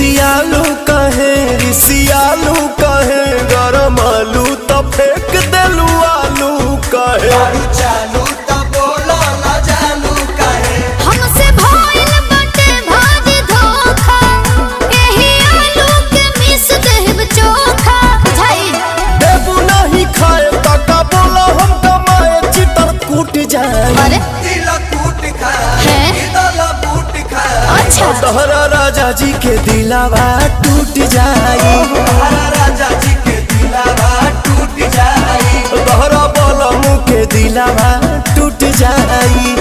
खिसियालू कहे रिसियालू कहे गरम आलू तो फेंक देलू आलू कहे चालू तो बोलो ना जानू कहे हमसे भइल बाटे भारी धोखा एही आलू के मिस देब चोखा बुझाई देबू नहीं खाए काका बोला हम कमाए चितर कूट जाए अरे दिल कूट खाए है दिल बूट खाए अच्छा तोहरा राजा जी के दिलावा टूट जाई हमारा राजा जी के दिलावा टूट जाए तोहरा बोला मुँह के दिलावा टूट जाई।